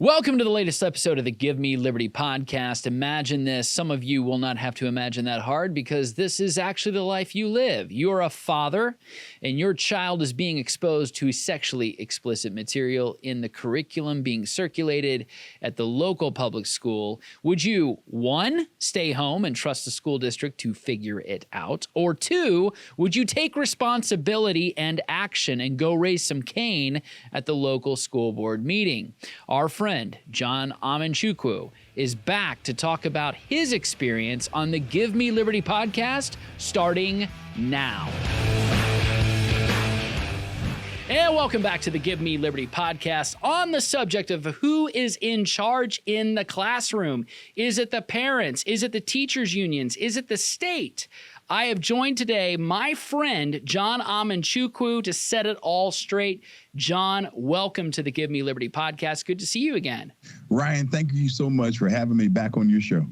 Welcome to the latest episode of the Give Me Liberty podcast. Imagine this. Some of you will not have to imagine that hard because this is actually the life you live. You're a father and your child is being exposed to sexually explicit material in the curriculum being circulated at the local public school. Would you, one, stay home and trust the school district to figure it out? Or two, would you take responsibility and action and go raise some cane at the local school board meeting? Our friend John Amanchukwu is back to talk about his experience on the Give Me Liberty podcast starting now. And welcome back to the Give Me Liberty podcast on the subject of who is in charge in the classroom. Is it the parents? Is it the teachers' unions? Is it the state? I have joined today my friend, John Amanchukwu, to set it all straight. John, welcome to the Give Me Liberty podcast. Good to see you again. Ryan, thank you so much for having me back on your show.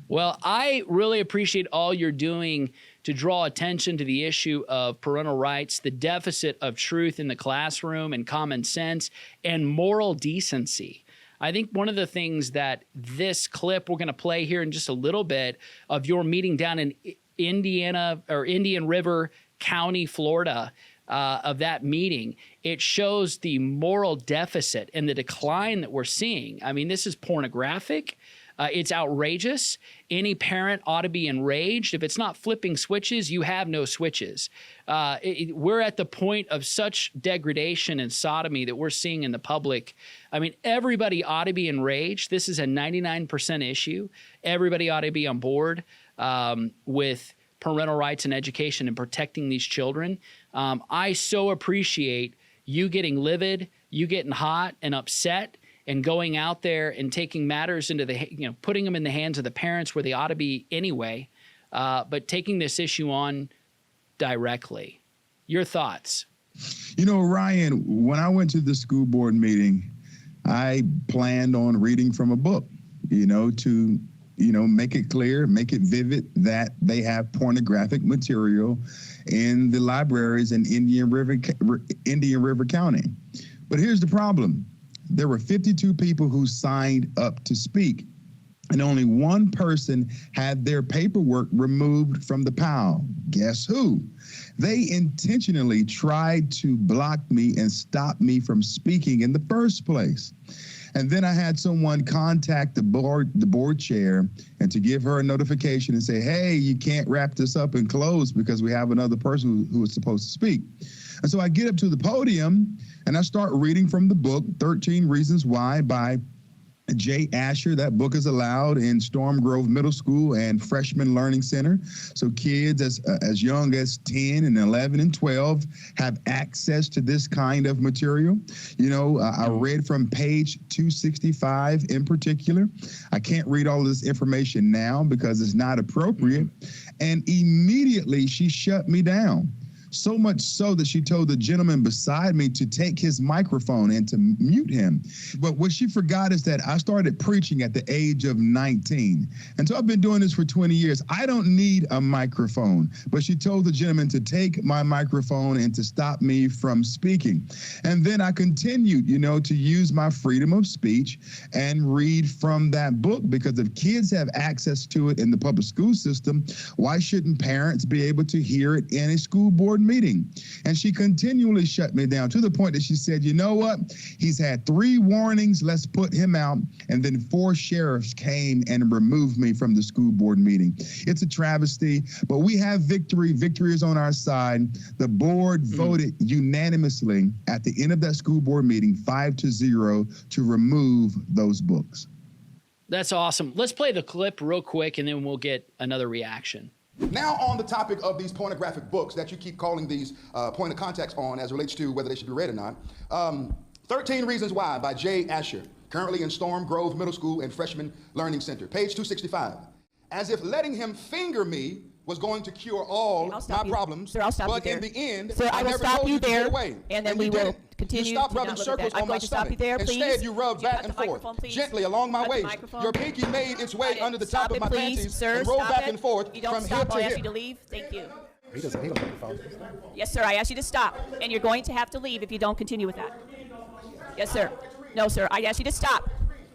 Well, I really appreciate all you're doing to draw attention to the issue of parental rights, the deficit of truth in the classroom and common sense, and moral decency. I think one of the things that this clip we're going to play here in just a little bit of your meeting down in Indiana or Indian River County, Florida, of that meeting, it shows the moral deficit and the decline that we're seeing. I mean, this is pornographic. It's outrageous. Any parent ought to be enraged. If it's not flipping switches, you have no switches. We're at the point of such degradation and sodomy that we're seeing in the public. I mean, everybody ought to be enraged. This is a 99% issue. Everybody ought to be on board with parental rights and education and protecting these children. I so appreciate you getting livid, you getting hot and upset, and going out there and taking matters into the, putting them in the hands of the parents where they ought to be anyway, but taking this issue on directly. Your thoughts? Ryan, when I went to the school board meeting, I planned on reading from a book, to make it clear, make it vivid that they have pornographic material in the libraries in Indian River County. But here's the problem. There were 52 people who signed up to speak, and only one person had their paperwork removed from the pile. Guess who? They intentionally tried to block me and stop me from speaking in the first place. And then I had someone contact the board chair and to give her a notification and say, hey, you can't wrap this up and close because we have another person who is supposed to speak. And so I get up to the podium and I start reading from the book, 13 Reasons Why by Jay Asher. That book is allowed in Storm Grove Middle School and Freshman Learning Center. So kids as young as 10 and 11 and 12 have access to this kind of material. I read from page 265 in particular. I can't read all of this information now because it's not appropriate. And immediately she shut me down. So much so that she told the gentleman beside me to take his microphone and to mute him. But what she forgot is that I started preaching at the age of 19. And so I've been doing this for 20 years. I don't need a microphone. But she told the gentleman to take my microphone and to stop me from speaking. And then I continued, to use my freedom of speech and read from that book, because if kids have access to it in the public school system, why shouldn't parents be able to hear it in a school board meeting? And she continually shut me down to the point that she said, you know what? He's had 3 warnings. Let's put him out. And then 4 sheriffs came and removed me from the school board meeting. It's a travesty, but we have victory. Victory is on our side. The board voted unanimously at the end of that school board meeting, 5-0, to remove those books. That's awesome. Let's play the clip real quick and then we'll get another reaction. Now on the topic of these pornographic books that you keep calling these point of contacts on as relates to whether they should be read or not. 13 Reasons Why by Jay Asher, currently in Storm Grove Middle School and Freshman Learning Center, page 265. As if letting him finger me was going to cure all my problems, Sir, I'll stop but you in there. the end, Sir, I will never stop told you to there, get away. and then you we will didn't. continue. You stopped to rubbing not look at circles that. I'm on my going to stop you stomach. there, please. Instead, you rubbed Would you back cut and the forth, microphone, please? gently along my Cut the waist. microphone. Your pinky made its way under the top Stop of it, my please. panties Sir, and rolled stop back it. and forth You don't from stop. hip I'll to ask hip. you to leave. Thank you. He doesn't need a microphone. Yes, sir. I asked you to stop, and you're going to have to leave if you don't continue with that. Yes, sir. No, sir. I asked you to stop.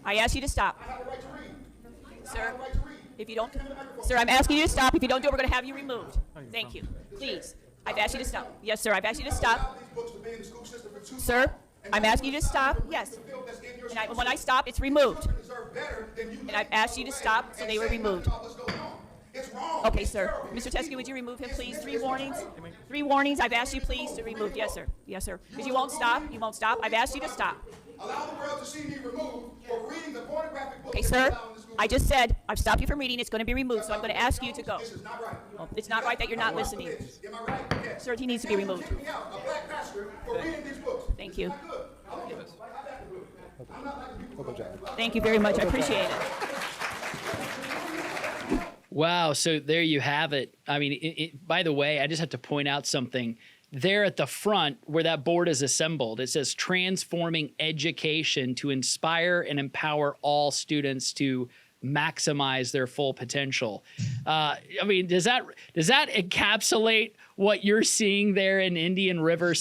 I asked you to stop. Sir, if you don't, sir, I'm asking you to stop. If you don't do it, we're going to have you removed. Thank you. Please. I've asked you to stop. Yes, sir. I've asked you to stop. Sir, I'm asking you to stop. Yes. And when I stop, it's removed. And I've asked you to stop, so they were removed. Okay, sir. Mr. Teskey, would you remove him, please? 3 warnings. 3 warnings. I've asked you, please, to remove. Yes, sir. Yes, sir. Because you won't stop. You won't stop. I've asked you to stop. Allow the world to see me removed for reading the pornographic book. Okay, sir. I just said I've stopped you from reading. It's going to be removed, so I'm going to ask you to go. This is not right. Well, it's not right that you're not listening. Am I right? Yes. Sir, he needs to be removed. Kick me out, a black pastor, for reading these books. Thank you. I'm not like the people. Thank you very much. I appreciate it. Wow. So there you have it. I mean, by the way, I just have to point out something. There at the front where that board is assembled, it says transforming education to inspire and empower all students to maximize their full potential. I mean, does that encapsulate what you're seeing there in Indian River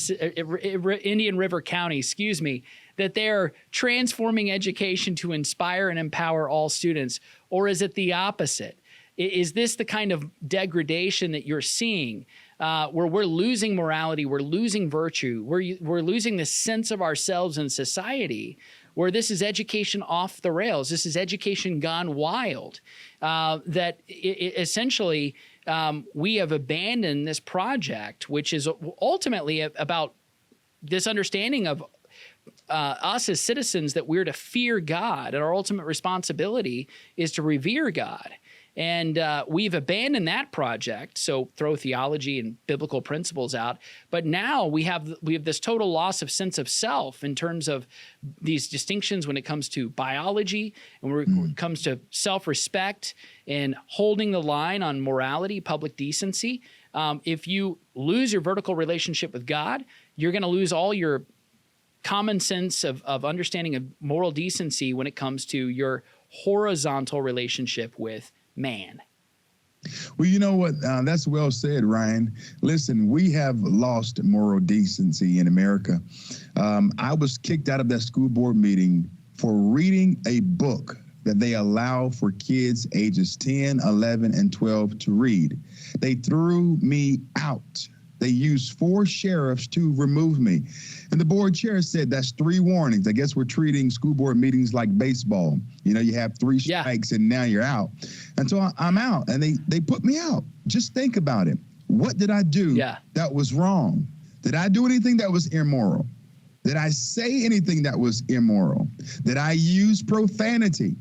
County, excuse me, that they're transforming education to inspire and empower all students? Or is it the opposite? Is this the kind of degradation that you're seeing? Where we're losing morality, we're losing virtue, we're losing the sense of ourselves in society, where this is education off the rails. This is education gone wild. Essentially, we have abandoned this project, which is ultimately about this understanding of us as citizens that we're to fear God, and our ultimate responsibility is to revere God. And we've abandoned that project, so throw theology and biblical principles out. But now we have this total loss of sense of self in terms of these distinctions when it comes to biology and when it comes to self-respect and holding the line on morality, public decency. If you lose your vertical relationship with God, you're going to lose all your common sense of understanding of moral decency when it comes to your horizontal relationship with man. Well, you know what? That's well said, Ryan. Listen, we have lost moral decency in America. I was kicked out of that school board meeting for reading a book that they allow for kids ages 10, 11, and 12 to read. They threw me out. They used 4 sheriffs to remove me. And the board chair said that's 3 warnings. I guess we're treating school board meetings like baseball. You know, you have 3 strikes and now you're out. And so I'm out, and they put me out. Just think about it. What did I do that was wrong? Did I do anything that was immoral? Did I say anything that was immoral? Did I use profanity?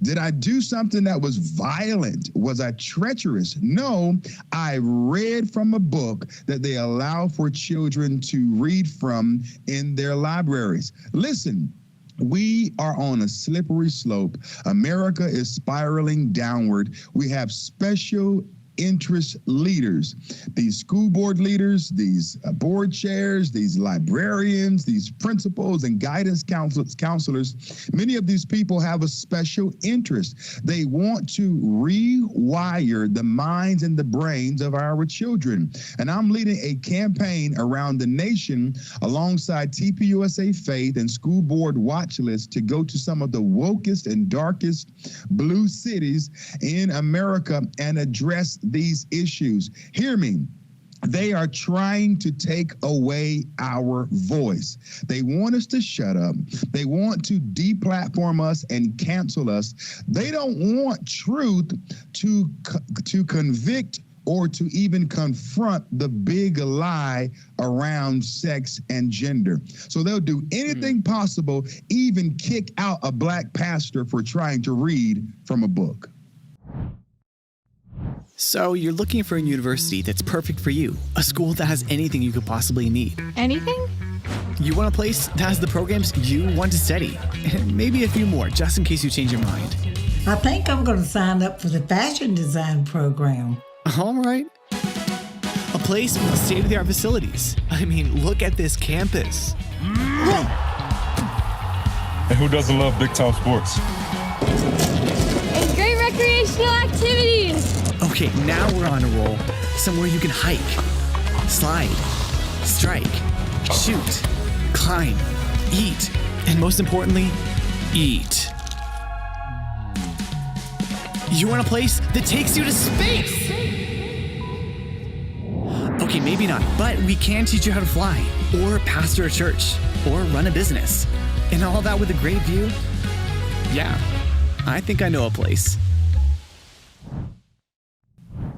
Did I do something that was violent? Was I treacherous? No, I read from a book that they allow for children to read from in their libraries. Listen, we are on a slippery slope. America is spiraling downward. We have special interest leaders, these school board leaders, these board chairs, these librarians, these principals and guidance counselors. Many of these people have a special interest. They want to rewire the minds and the brains of our children. And I'm leading a campaign around the nation alongside TPUSA Faith and School Board Watch List to go to some of the wokest and darkest blue cities in America and address these issues. Hear me. They are trying to take away our voice. They want us to shut up. They want to deplatform us and cancel us. They don't want truth to convict or to even confront the big lie around sex and gender. So they'll do anything possible, even kick out a black pastor for trying to read from a book. So you're looking for a university that's perfect for you, a school that has anything you could possibly need. Anything? You want a place that has the programs you want to study, and maybe a few more, just in case you change your mind. I think I'm going to sign up for the fashion design program. All right. A place with state-of-the-art facilities. I mean, look at this campus. And who doesn't love big-time sports? And great recreational activities. Okay, now we're on a roll. Somewhere you can hike, slide, strike, shoot, climb, eat, And most importantly, eat. You want a place that takes you to space? Okay, maybe not, but we can teach you how to fly, or pastor a church, or run a business. And all that with a great view? Yeah, I think I know a place.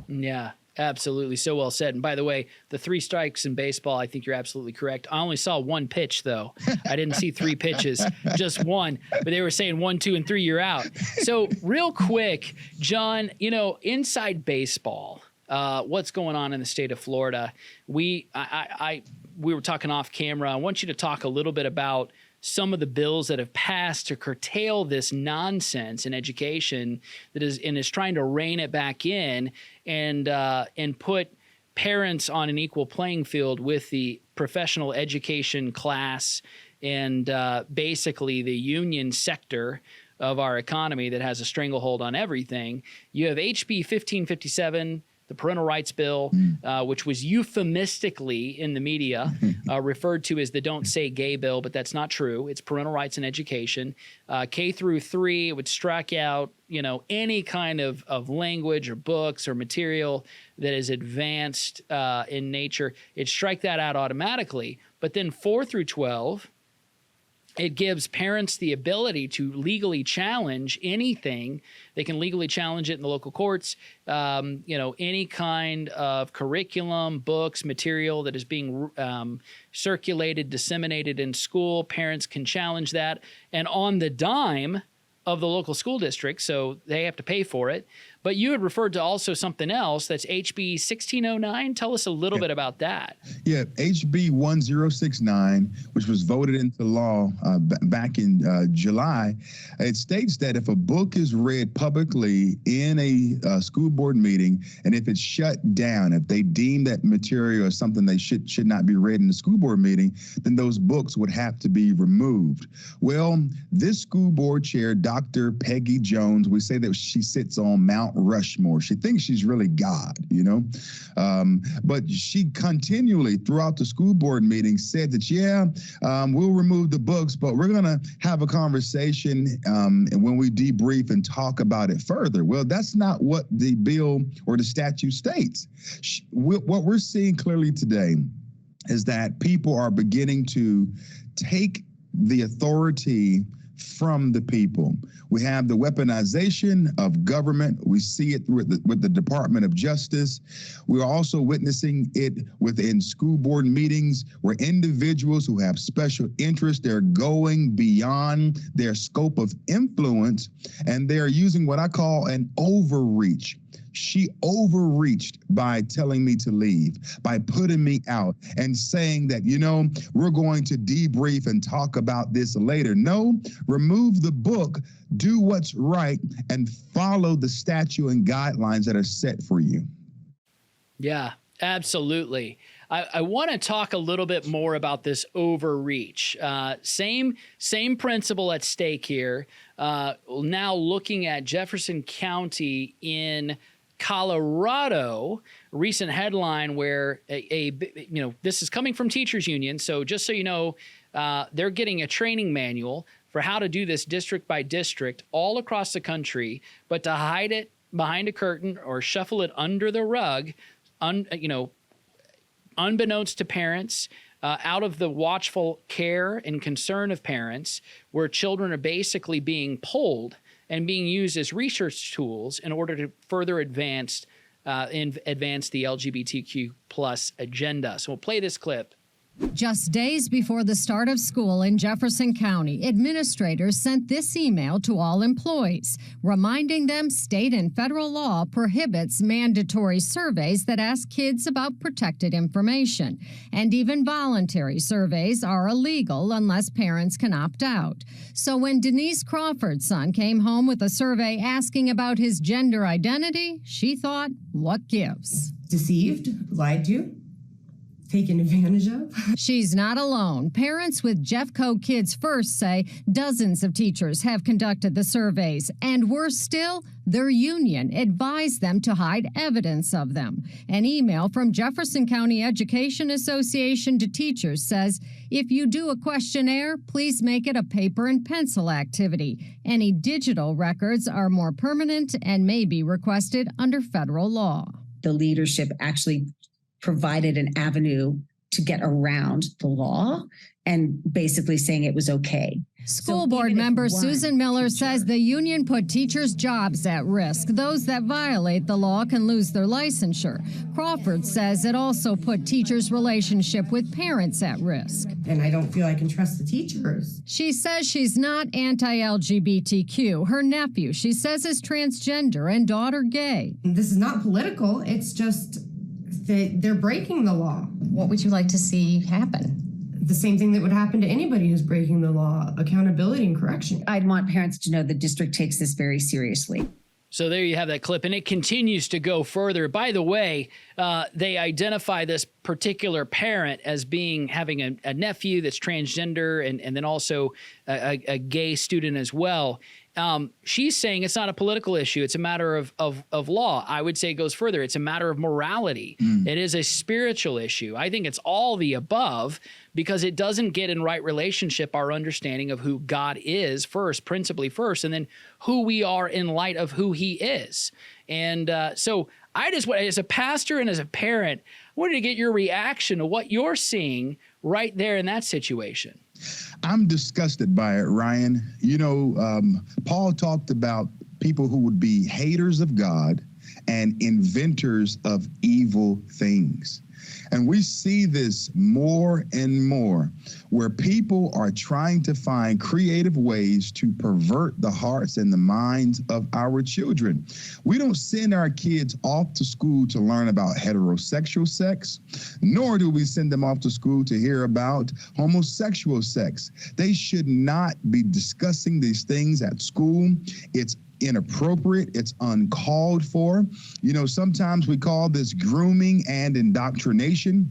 Yeah, absolutely. So well said. And by the way, the 3 strikes in baseball, I think you're absolutely correct. I only saw 1 pitch, though. I didn't see 3 pitches, just 1. But they were saying 1, 2, and 3, you're out. So real quick, John, inside baseball, what's going on in the state of Florida? We were talking off camera. I want you to talk a little bit about some of the bills that have passed to curtail this nonsense in education that is trying to rein it back in and put parents on an equal playing field with the professional education class and basically the union sector of our economy that has a stranglehold on everything. You have HB 1557, the parental rights bill, which was euphemistically in the media referred to as the Don't Say Gay bill, but that's not true. It's parental rights in education. K through 3, it would strike out, any kind of language or books or material that is advanced in nature. It'd strike that out automatically. But then 4 through 12, it gives parents the ability to legally challenge anything. They can legally challenge it in the local courts. Any kind of curriculum, books, material that is being circulated, disseminated in school, parents can challenge that. And on the dime of the local school district, so they have to pay for it. But you had referred to also something else, that's HB 1609. Tell us a little bit about that. Yeah, HB 1069, which was voted into law back in July, it states that if a book is read publicly in a school board meeting, and if it's shut down, if they deem that material as something they should not be read in the school board meeting, then those books would have to be removed. Well, this school board chair, Dr. Peggy Jones, we say that she sits on Mount Rushmore. She thinks she's really God, but she continually throughout the school board meeting said that, we'll remove the books, but we're going to have a conversation and when we debrief and talk about it further. Well, that's not what the bill or the statute states. What we're seeing clearly today is that people are beginning to take the authority from the people. We have the weaponization of government. We see it with the Department of Justice. We're also witnessing it within school board meetings where individuals who have special interests, they're going beyond their scope of influence, and they're using what I call an overreach. She overreached by telling me to leave, by putting me out and saying that, we're going to debrief and talk about this later. No, remove the book, do what's right, and follow the statute and guidelines that are set for you. Yeah, absolutely. I want to talk a little bit more about this overreach. Same principle at stake here. Now looking at Jefferson County in Colorado, recent headline where this is coming from teachers union. So just so you know, they're getting a training manual for how to do this district by district all across the country, but to hide it behind a curtain or shuffle it under the rug, unbeknownst to parents, out of the watchful care and concern of parents, where children are basically being pulled and being used as research tools in order to further advance the LGBTQ plus agenda. So we'll play this clip. Just days before the start of school in Jefferson County, administrators sent this email to all employees, reminding them state and federal law prohibits mandatory surveys that ask kids about protected information. And even voluntary surveys are illegal unless parents can opt out. So when Denise Crawford's son came home with a survey asking about his gender identity, she thought, what gives? Deceived, lied to, taken advantage of. She's not alone. Parents with Jeffco Kids First say dozens of teachers have conducted the surveys, and worse still, their union advised them to hide evidence of them. An email from Jefferson County Education Association to teachers says, if you do a questionnaire, please make it a paper and pencil activity. Any digital records are more permanent and may be requested under federal law. The leadership actually provided an avenue to get around the law and basically saying it was okay. School board member Susan Miller says the union put teachers' jobs at risk. Those that violate the law can lose their licensure. Crawford says it also put teachers' relationship with parents at risk. And I don't feel I can trust the teachers. She says she's not anti-LGBTQ. Her nephew, she says, is transgender and daughter gay. This is not political. It's just that they're breaking the law. What would you like to see happen? The same thing that would happen to anybody who's breaking the law, accountability and correction. I'd want parents to know the district takes this very seriously. So there you have that clip, and it continues to go further. By the way, they identify this particular parent as having a nephew that's transgender and then also a gay student as well. She's saying it's not a political issue. It's a matter of law. I would say it goes further. It's a matter of morality. It is a spiritual issue. I think it's all the above because it doesn't get in right relationship our understanding of who God is first, principally first, and then who we are in light of who he is. And so I just, as a pastor and as a parent, I wanted to get your reaction to what you're seeing right there in that situation. I'm disgusted by it, Ryan. You know, Paul talked about people who would be haters of God and inventors of evil things. And we see this more and more, where people are trying to find creative ways to pervert the hearts and the minds of our children. We don't send our kids off to school to learn about heterosexual sex, nor do we send them off to school to hear about homosexual sex. They should not be discussing these things at school. It's inappropriate. It's uncalled for. You know, sometimes we call this grooming and indoctrination,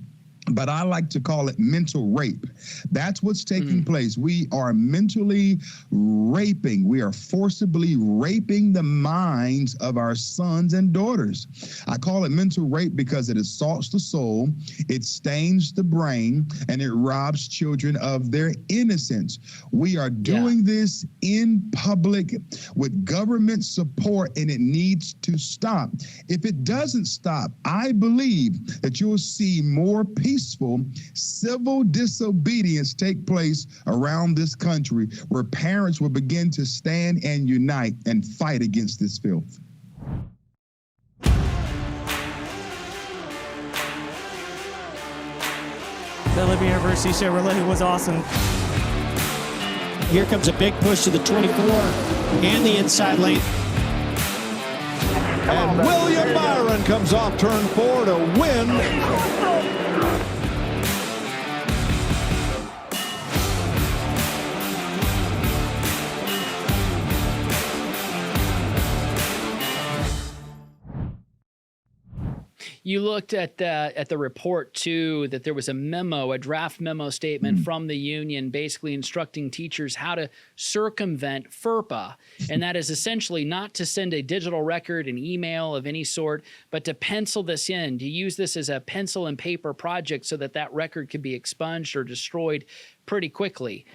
but I like to call it mental rape. That's what's taking place. We are mentally raping. We are forcibly raping the minds of our sons and daughters. I call it mental rape because it assaults the soul, it stains the brain, and it robs children of their innocence. We are doing this in public with government support, and it needs to stop. If it doesn't stop, I believe that you'll see more peaceful civil disobedience take place around this country, where parents will begin to stand and unite and fight against this filth. The Liberty University Chevrolet was awesome. Here comes a big push to the 24 and the inside lane. And William Byron comes off turn 4 to win. You looked at the report, too, that there was a memo, a draft memo statement from the union basically instructing teachers how to circumvent FERPA. And that is essentially not to send a digital record, an email of any sort, but to pencil this in, to use this as a pencil and paper project so that that record could be expunged or destroyed pretty quickly.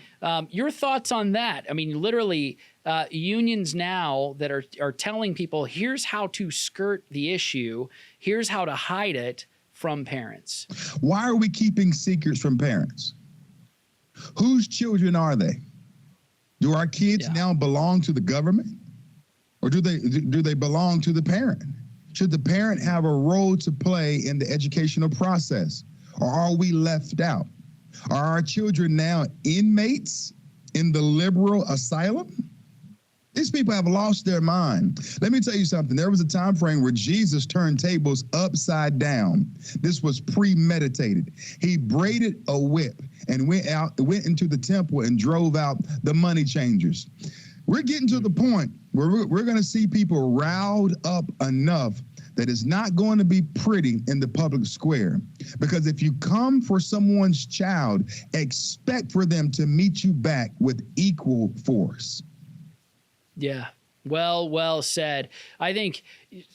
Your thoughts on that? I mean, literally, unions now that are telling people, here's how to skirt the issue, here's how to hide it from parents. Why are we keeping secrets from parents? Whose children are they? Do our kids now belong to the government, or do they belong to the parent? Should the parent have a role to play in the educational process, or are we left out? Are our children now inmates in the liberal asylum? These people have lost their mind. Let me tell you something. There was a time frame where Jesus turned tables upside down. This was premeditated. He braided a whip and went into the temple and drove out the money changers. We're getting to the point where we're going to see people riled up enough that is not going to be pretty in the public square. Because if you come for someone's child, expect for them to meet you back with equal force. Yeah. Well said. I think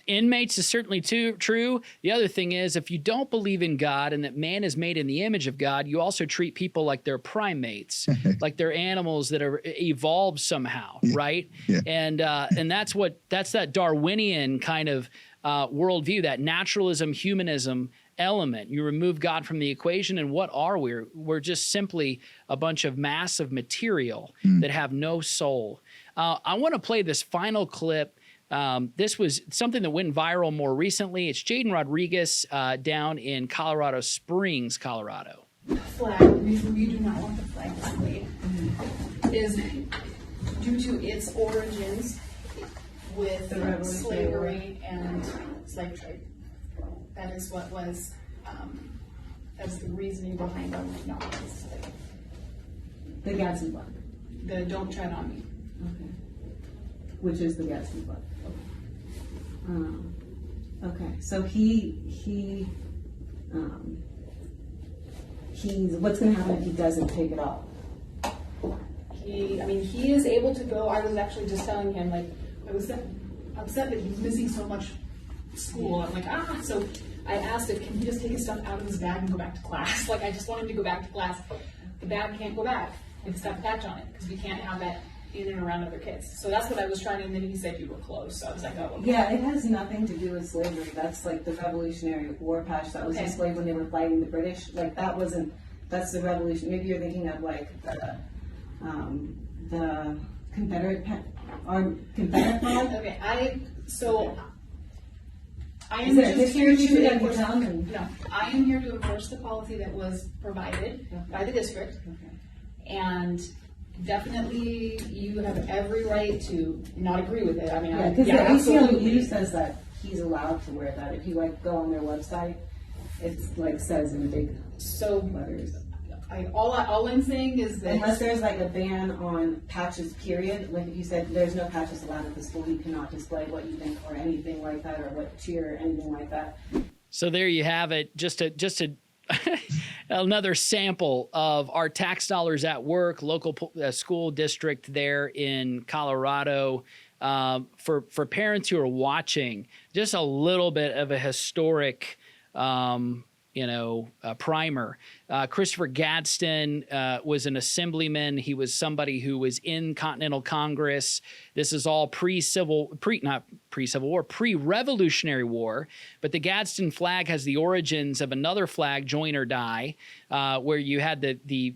inmates is certainly true. The other thing is, if you don't believe in God and that man is made in the image of God, you also treat people like they're primates, like they're animals that are evolved somehow, right? Yeah. And that's that Darwinian kind of worldview, that naturalism, humanism element. You remove God from the equation, and what are we? We're just simply a bunch of massive material that have no soul. I want to play this final clip. This was something that went viral more recently. It's Jaden Rodriguez down in Colorado Springs, Colorado. Flag, the reason we do not want the flag displayed is due to its origins with slavery and slave trade. That is what was, that's the reasoning behind why we do not want to display the Gadsden flag. The Don't Tread on Me. Okay. Which is the Gadsden flag. Okay. So he's what's going to happen if he doesn't take it off? He is able to go. I was actually just telling him, like, I was upset that he was missing so much school. I'm like, so I asked him, can he just take his stuff out of his bag and go back to class? Like, I just want him to go back to class. The bag can't go back with the stuff patch on it because we can't have that in and around other kids. So that's what I was trying to, and then he said you were close. So I was like, oh, okay. Yeah, it has nothing to do with slavery. That's like the Revolutionary War patch that was displayed when they were fighting the British. Like that's the revolution. Maybe you're thinking of like the Confederate flag. Okay, I am just here to enforce. No, I am here to enforce the policy that was provided by the district, and definitely you have every right to not agree with it. I mean, because the ACLU says that he's allowed to wear that. If you go on their website, it's says in big letters. All I'm saying is that unless there's a ban on patches, period. Like if you said there's no patches allowed at the school, you cannot display what you think or anything like that, or what cheer or anything like that. So there you have it. Just another sample of our tax dollars at work, local school district there in Colorado. For parents who are watching, just a little bit of a historic primer. Christopher Gadsden was an assemblyman. He was somebody who was in Continental Congress. This is all pre-Revolutionary War. But the Gadsden flag has the origins of another flag, Join or Die, where you had the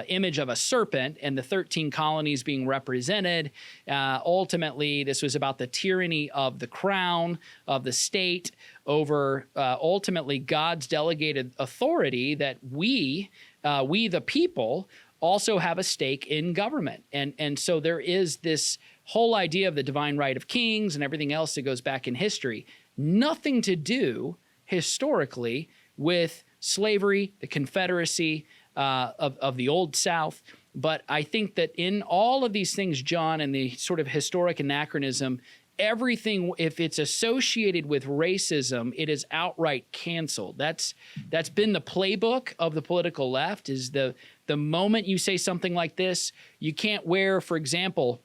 image of a serpent and the 13 colonies being represented. Ultimately, this was about the tyranny of the crown, of the state, over ultimately God's delegated authority that we the people, also have a stake in government. And so there is this whole idea of the divine right of kings and everything else that goes back in history. Nothing to do historically with slavery, the Confederacy, of the Old South. But I think that in all of these things, John, and the sort of historic anachronism, everything, if it's associated with racism, it is outright canceled. That's been the playbook of the political left, is the moment you say something like this, you can't wear, for example,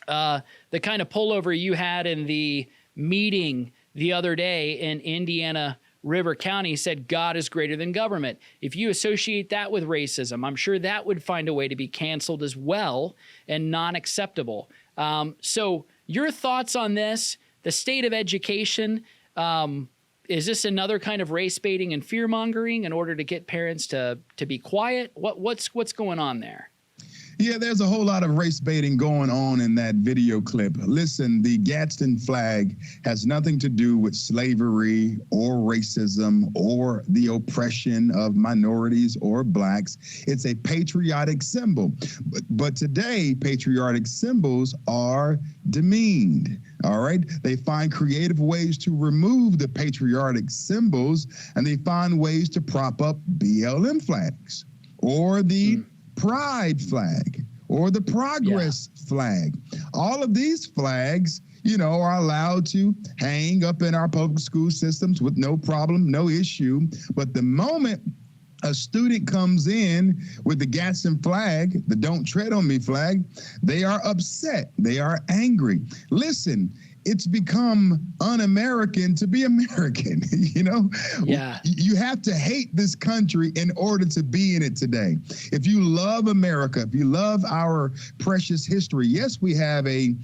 the kind of pullover you had in the meeting the other day in Indiana River County said God is greater than government. If you associate that with racism, I'm sure that would find a way to be canceled as well and non-acceptable. So your thoughts on this, the state of education, is this another kind of race baiting and fear mongering in order to get parents to be quiet? What's going on there? Yeah, there's a whole lot of race baiting going on in that video clip. Listen, the Gadsden flag has nothing to do with slavery or racism or the oppression of minorities or blacks. It's a patriotic symbol. But today, patriotic symbols are demeaned. All right. They find creative ways to remove the patriotic symbols, and they find ways to prop up BLM flags or the pride flag or the progress flag. All of these flags, are allowed to hang up in our public school systems with no problem, no issue. But the moment a student comes in with the Gadsden flag, the Don't Tread on Me flag, they are upset. They are angry. Listen, it's become un-American to be American. Yeah. You have to hate this country in order to be in it today. If you love America, if you love our precious history, yes, we have a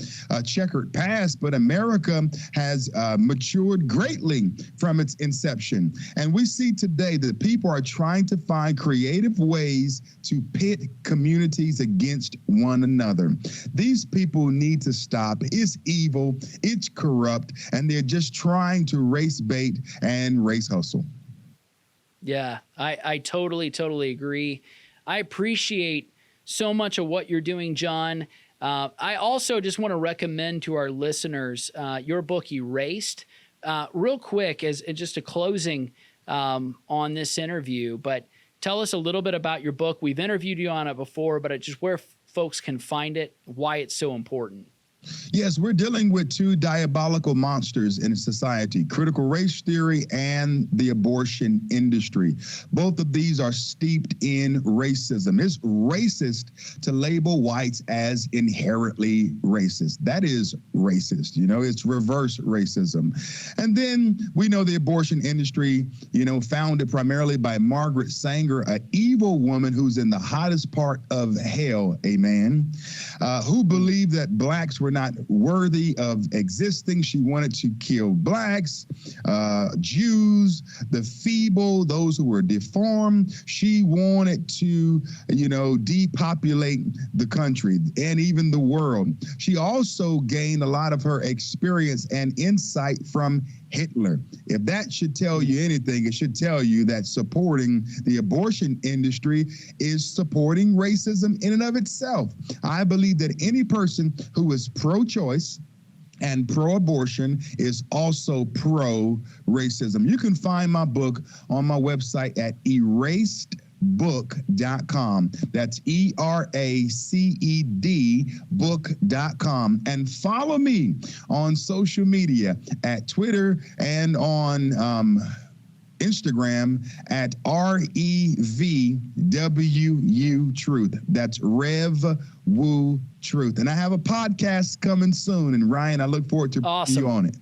checkered past, but America has matured greatly from its inception. And we see today that people are trying to find creative ways to pit communities against one another. These people need to stop. It's evil. It's corrupt, and they're just trying to race bait and race hustle. Yeah, I totally agree. I appreciate so much of what you're doing, John. I also just want to recommend to our listeners your book, Erased. Real quick, as just a closing on this interview, but tell us a little bit about your book. We've interviewed you on it before, but just where folks can find it, why it's so important. Yes, we're dealing with two diabolical monsters in society, critical race theory and the abortion industry. Both of these are steeped in racism. It's racist to label whites as inherently racist. That is racist. It's reverse racism. And then we know the abortion industry, founded primarily by Margaret Sanger, an evil woman who's in the hottest part of hell, amen, who believed that blacks were not worthy of existing. She wanted to kill blacks, Jews, the feeble, those who were deformed. She wanted to, depopulate the country and even the world. She also gained a lot of her experience and insight from Hitler. If that should tell you anything, it should tell you that supporting the abortion industry is supporting racism in and of itself. I believe that any person who is pro-choice and pro-abortion is also pro-racism. You can find my book on my website at erasedbook.com. That's ERACED book.com. And follow me on social media at Twitter and on Instagram at REVWU Truth. That's Rev Woo Truth. And I have a podcast coming soon. And Ryan, I look forward to you on it.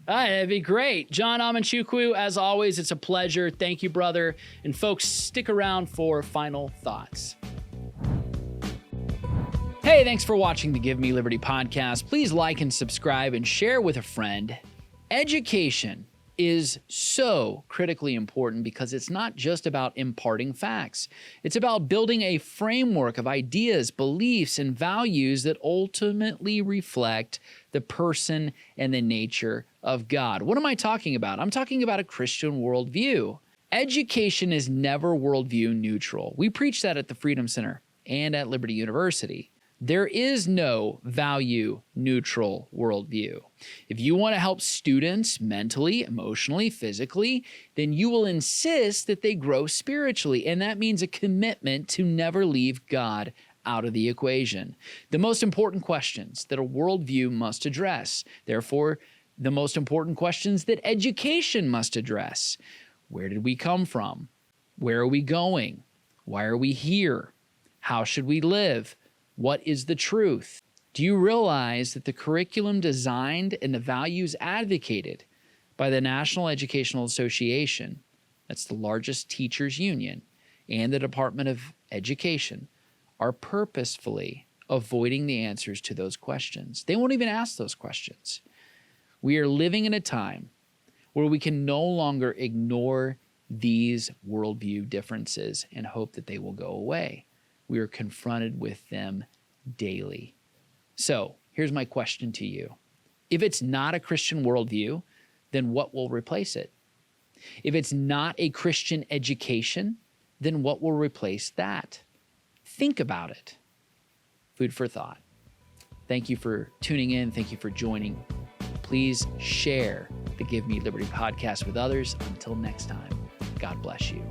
That'd be great. John Amanchukwu, as always, it's a pleasure. Thank you, brother. And folks, stick around for final thoughts. Hey, thanks for watching the Give Me Liberty podcast. Please like and subscribe and share with a friend. Education is so critically important because it's not just about imparting facts. It's about building a framework of ideas, beliefs, and values that ultimately reflect the person and the nature of God. What am I talking about? I'm talking about a Christian worldview. Education is never worldview neutral. We preach that at the Freedom Center and at Liberty University. There is no value neutral worldview. If you want to help students mentally, emotionally, physically, then you will insist that they grow spiritually. And that means a commitment to never leave God out of the equation. The most important questions that a worldview must address. Therefore, the most important questions that education must address. Where did we come from? Where are we going? Why are we here? How should we live? What is the truth? Do you realize that the curriculum designed and the values advocated by the National Educational Association, that's the largest teachers union, and the Department of Education, are purposefully avoiding the answers to those questions? They won't even ask those questions. We are living in a time where we can no longer ignore these worldview differences and hope that they will go away. We are confronted with them daily. So here's my question to you. If it's not a Christian worldview, then what will replace it? If it's not a Christian education, then what will replace that? Think about it. Food for thought. Thank you for tuning in. Thank you for joining. Please share the Give Me Liberty podcast with others. Until next time, God bless you.